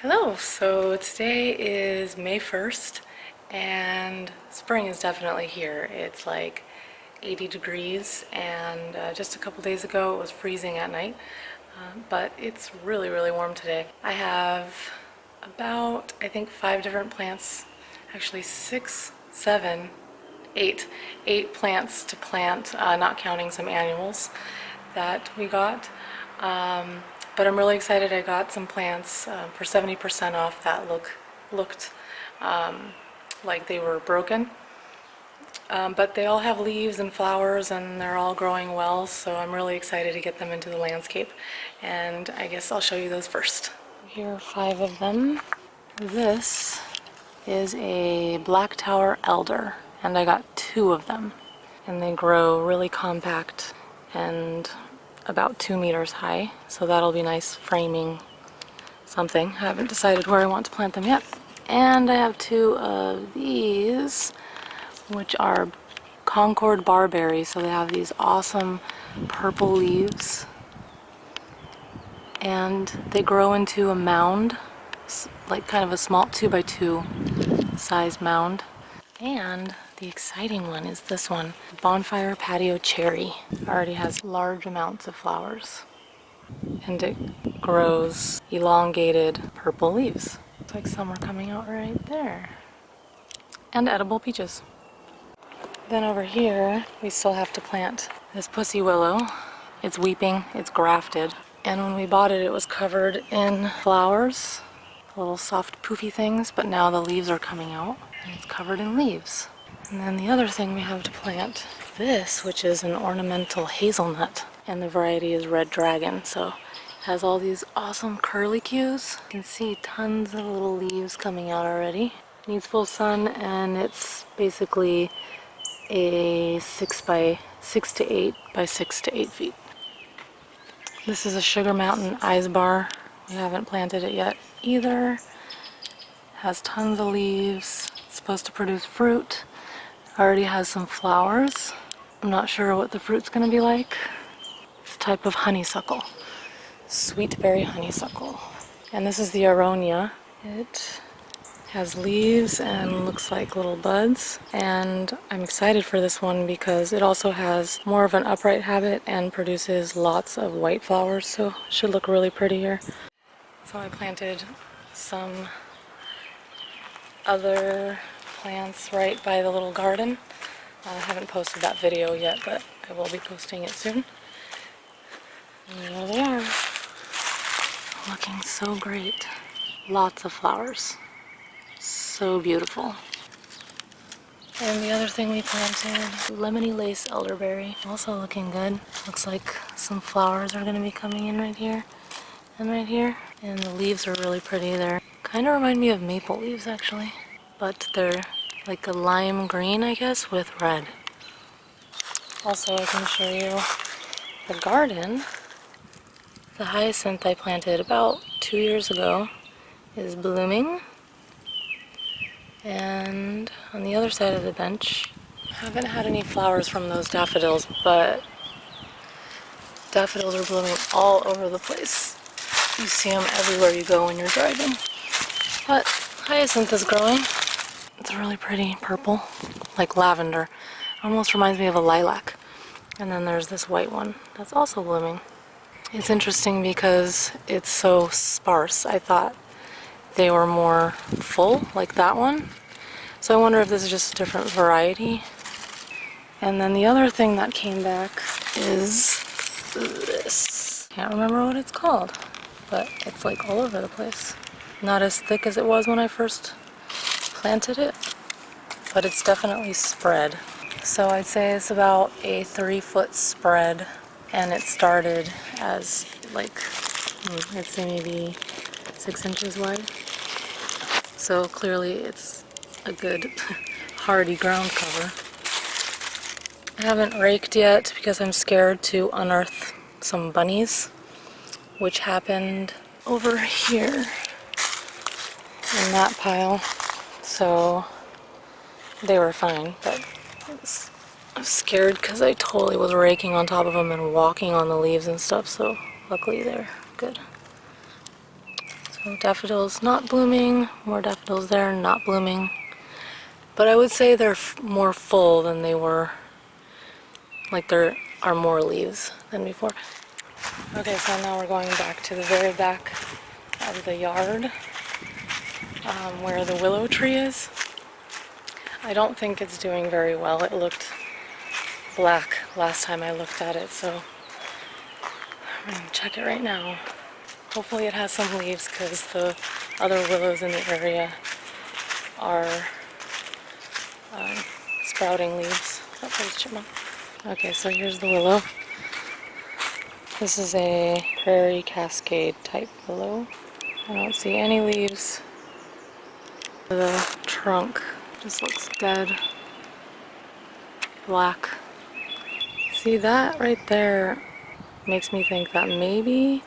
Hello, so today is May 1st and spring is definitely here. It's like 80 degrees and just a couple days ago it was freezing at night, but it's really warm today. I have about, I think, 5 different plants, actually 6, 7, 8 plants to plant, not counting some annuals that we got. But I'm really excited. I got some plants for 70% off that looked like they were broken. But they all have leaves and flowers and they're all growing well, so I'm really excited to get them into the landscape. And I guess I'll show you those first. Here are 5 of them. This is a black tower elder, and I got 2 of them. And they grow really compact and about 2 meters high, so that'll be nice framing something. I haven't decided where I want to plant them yet. And I have 2 of these, which are Concord barberries, so they have these awesome purple leaves. And they grow into a mound, like kind of a small 2x2 size mound. And the exciting one is this one, Bonfire Patio Cherry. It already has large amounts of flowers. And it grows elongated purple leaves. Looks like some are coming out right there. And edible peaches. Then over here, we still have to plant this pussy willow. It's weeping, it's grafted. And when we bought it, it was covered in flowers, little soft poofy things, but now the leaves are coming out. And it's covered in leaves. And then the other thing we have to plant, this, which is an ornamental hazelnut, and the variety is Red Dragon, so it has all these awesome curlicues. You can see tons of little leaves coming out already. It needs full sun, and it's basically a 6 to 8 by 6 to 8 feet. This is a Sugar Mountain Ice Bar. We haven't planted it yet either. Has tons of leaves. It's supposed to produce fruit. Already has some flowers. I'm not sure what the fruit's gonna be like. It's a type of honeysuckle. Sweet berry honeysuckle. And this is the aronia. It has leaves and looks like little buds. And I'm excited for this one because it also has more of an upright habit and produces lots of white flowers, so it should look really pretty here. So I planted some other plants right by the little garden. I haven't posted that video yet, but I will be posting it soon. And there they are. Looking so great. Lots of flowers. So beautiful. And the other thing we planted, lemony lace elderberry. Also looking good. Looks like some flowers are going to be coming in right here and right here. And the leaves are really pretty. They're kind of remind me of maple leaves actually. But they're like a lime green, I guess, with red. Also, I can show you the garden. The hyacinth I planted about 2 years ago is blooming. And on the other side of the bench, I haven't had any flowers from those daffodils, but daffodils are blooming all over the place. You see them everywhere you go when you're driving. But hyacinth is growing. It's really pretty purple, like lavender. Almost reminds me of a lilac. And then there's this white one that's also blooming. It's interesting because it's so sparse. I thought they were more full, like that one. So I wonder if this is just a different variety. And then the other thing that came back is this. Can't remember what it's called, but it's like all over the place. Not as thick as it was when I first planted it, but it's definitely spread. So I'd say it's about a 3-foot spread, and it started as like, I'd say maybe 6 inches wide. So clearly it's a good hardy ground cover. I haven't raked yet because I'm scared to unearth some bunnies, which happened over here in that pile. So they were fine, but I was scared because I totally was raking on top of them and walking on the leaves and stuff, so luckily they're good. So So daffodils not blooming, more daffodils there not blooming. But I would say they're more full than they were, like there are more leaves than before. Okay, so now we're going back to the very back of the yard, where the willow tree is. I don't think it's doing very well. It looked black last time I looked at it, so I'm going to check it right now. Hopefully it has some leaves because the other willows in the area are sprouting leaves. Oh, there's chipmunk. Okay, so here's the willow. This is a prairie cascade type willow. I don't see any leaves. The trunk just looks dead black. See, that right there makes me think that maybe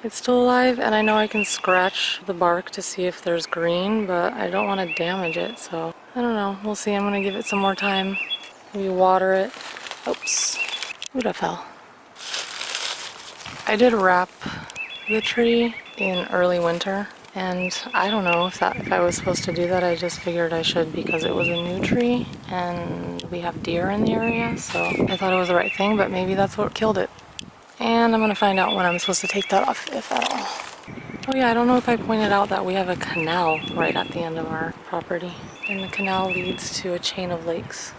it's still alive, and I know I can scratch the bark to see if there's green, but I don't want to damage it, so I don't know. We'll see. I'm going to give it some more time. Maybe water it. Oops. Ooh, that fell. I did wrap the tree in early winter, and I don't know if I was supposed to do that. I just figured I should because it was a new tree and we have deer in the area, so I thought it was the right thing, but maybe that's what killed it. And I'm gonna find out when I'm supposed to take that off, if at all. Oh yeah, I don't know if I pointed out that we have a canal right at the end of our property, and the canal leads to a chain of lakes.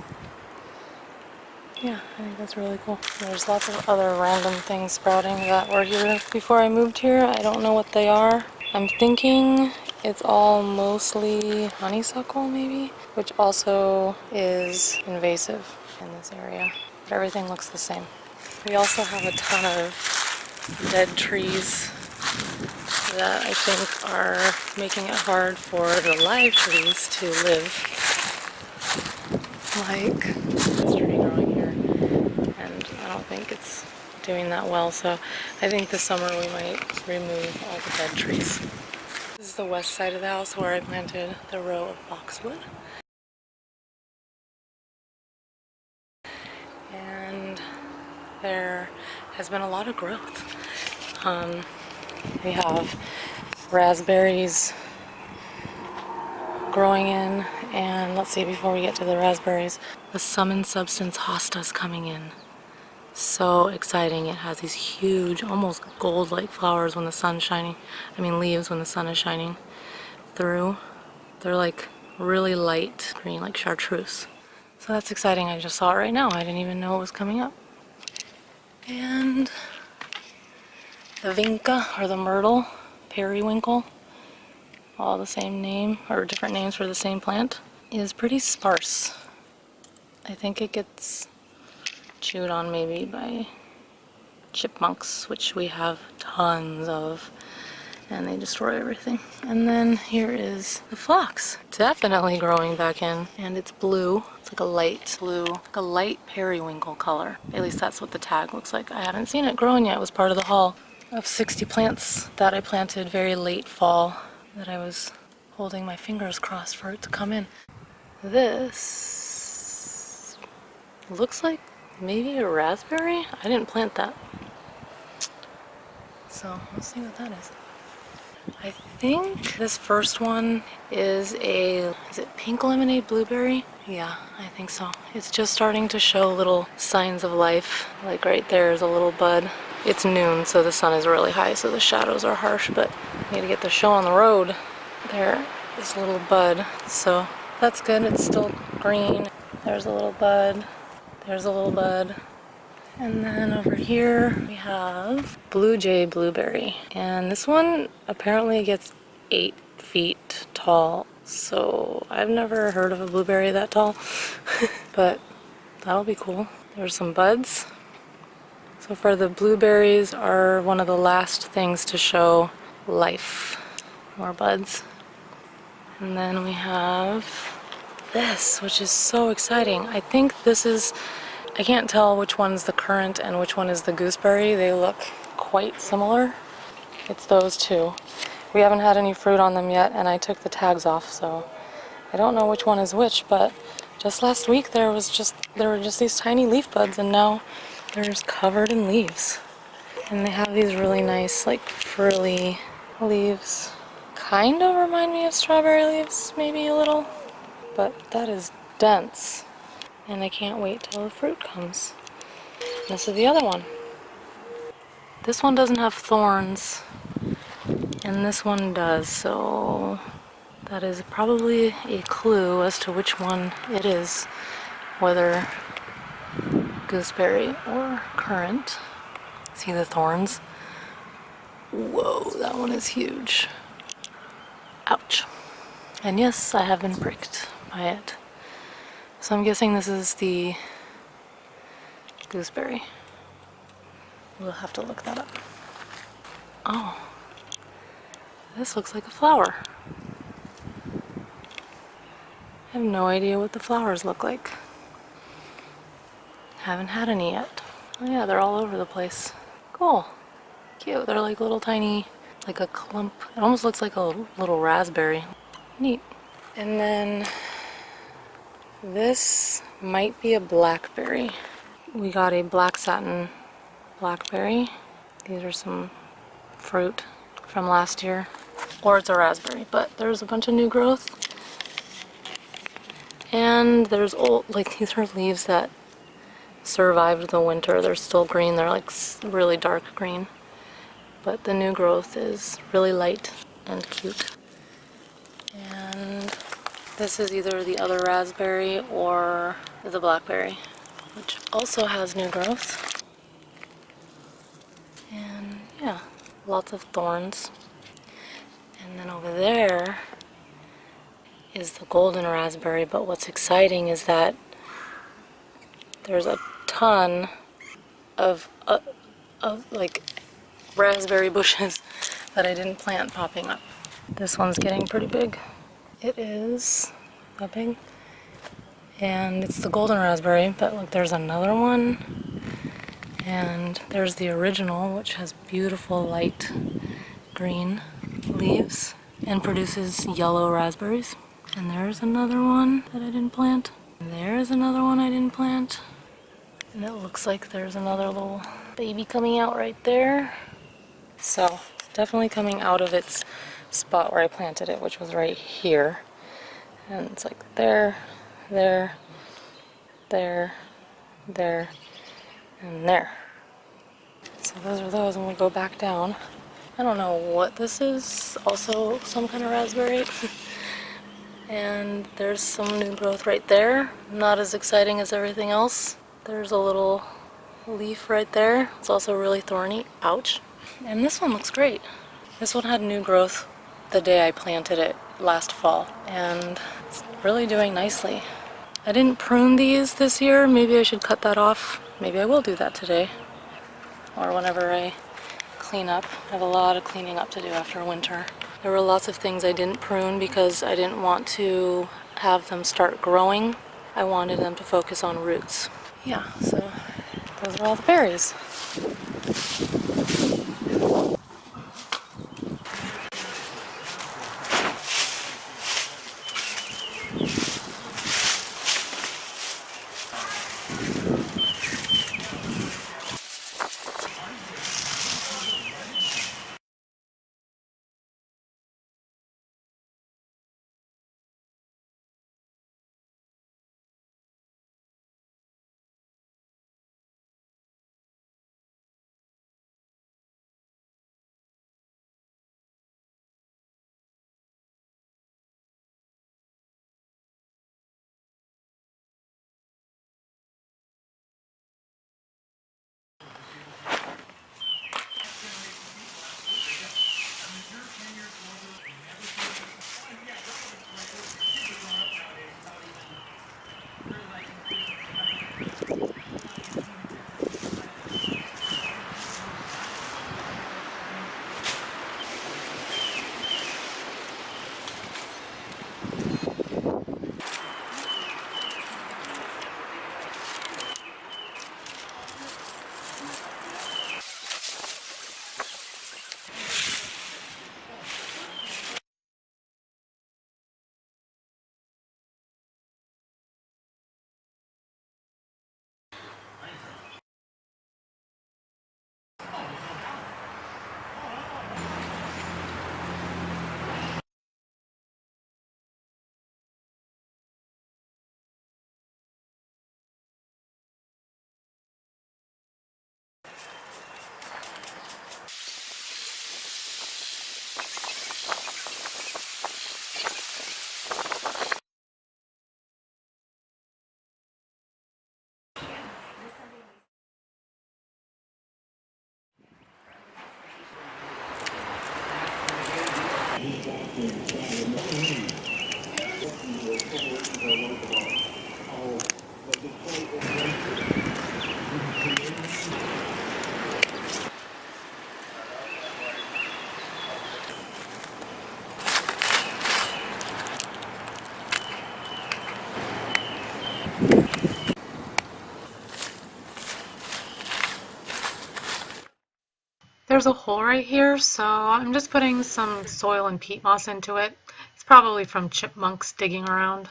Yeah, I think that's really cool. There's lots of other random things sprouting that were here before I moved here. I don't know what they are. I'm thinking it's all mostly honeysuckle maybe, which also is invasive in this area. But everything looks the same. We also have a ton of dead trees that I think are making it hard for the live trees to live. Like this tree growing here, and I don't think it's doing that well, so I think this summer we might remove all the dead trees. This is the west side of the house where I planted the row of boxwood. And there has been a lot of growth. We have raspberries growing in, and let's see, before we get to the raspberries, the summon substance hosta's coming in. So exciting. It has these huge, almost gold-like flowers when the sun's shining. I mean leaves when the sun is shining through. They're like really light green, like chartreuse. So that's exciting. I just saw it right now. I didn't even know it was coming up. And the vinca, or the myrtle, periwinkle, all the same name, or different names for the same plant, is pretty sparse. I think it gets chewed on maybe by chipmunks, which we have tons of, and they destroy everything. And then here is the phlox, definitely growing back in, and it's blue. It's like a light blue, like a light periwinkle color. At least that's what the tag looks like. I haven't seen it growing yet. It was part of the haul of 60 plants that I planted very late fall that I was holding my fingers crossed for it to come in. This looks like maybe a raspberry? I didn't plant that. So let's see what that is. I think this first one is it pink lemonade blueberry? Yeah, I think so. It's just starting to show little signs of life. Like right there is a little bud. It's noon, so the sun is really high, so the shadows are harsh, but I need to get the show on the road. There is a little bud, so that's good. It's still green. There's a little bud. There's a little bud. And then over here we have Blue Jay Blueberry. And this one apparently gets 8 feet tall. So I've never heard of a blueberry that tall, but that'll be cool. There's some buds. So far the blueberries are one of the last things to show life. More buds. And then we have this, which is so exciting. I think this is, I can't tell which one's the currant and which one is the gooseberry. They look quite similar. It's those two. We haven't had any fruit on them yet, and I took the tags off, so I don't know which one is which, but just last week there were just these tiny leaf buds, and now they're just covered in leaves. And they have these really nice, like, frilly leaves. kind of remind me of strawberry leaves, maybe a little, but that is dense. And I can't wait till the fruit comes. This is the other one. This one doesn't have thorns, and this one does, so that is probably a clue as to which one it is, whether gooseberry or currant. See the thorns? Whoa, that one is huge. Ouch. And yes, I have been pricked by it. So I'm guessing this is the gooseberry. We'll have to look that up. Oh, this looks like a flower. I have no idea what the flowers look like. Haven't had any yet. Oh yeah, they're all over the place. Cool. Cute. They're like little tiny, like a clump. It almost looks like a little raspberry. Neat. And then this might be a blackberry. We got a black satin blackberry. These are some fruit from last year. Or it's a raspberry, but there's a bunch of new growth. And there's old, like these are leaves that survived the winter. They're still green. They're like really dark green. But the new growth is really light and cute. And this is either the other raspberry or the blackberry, which also has new growth. And yeah, lots of thorns. And then over there is the golden raspberry, but what's exciting is that there's a ton of like raspberry bushes that I didn't plant popping up. This one's getting pretty big. It is that big. And it's the golden raspberry, but look, there's another one. And there's the original, which has beautiful light green leaves and produces yellow raspberries. And there's another one that I didn't plant. And there's another one I didn't plant. And it looks like there's another little baby coming out right there. So, definitely coming out of its spot where I planted it, which was right here. And it's like there, there, there, there, and there. So those are those, and we go back down. I don't know what this is, also some kind of raspberry. And there's some new growth right there. Not as exciting as everything else. There's a little leaf right there. It's also really thorny. Ouch. And this one looks great. This one had new growth the day I planted it last fall, and it's really doing nicely. I didn't prune these this year. Maybe I should cut that off. Maybe I will do that today, or whenever I clean up. I have a lot of cleaning up to do after winter. There were lots of things I didn't prune because I didn't want to have them start growing. I wanted them to focus on roots. Yeah, so those are all the berries. There's a hole right here, so I'm just putting some soil and peat moss into it. It's probably from chipmunks digging around.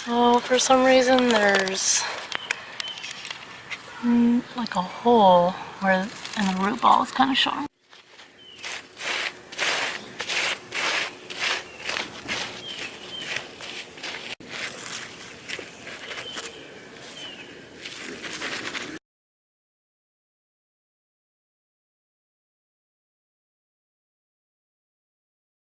So for some reason there's like a hole where and the root ball is kind of showing.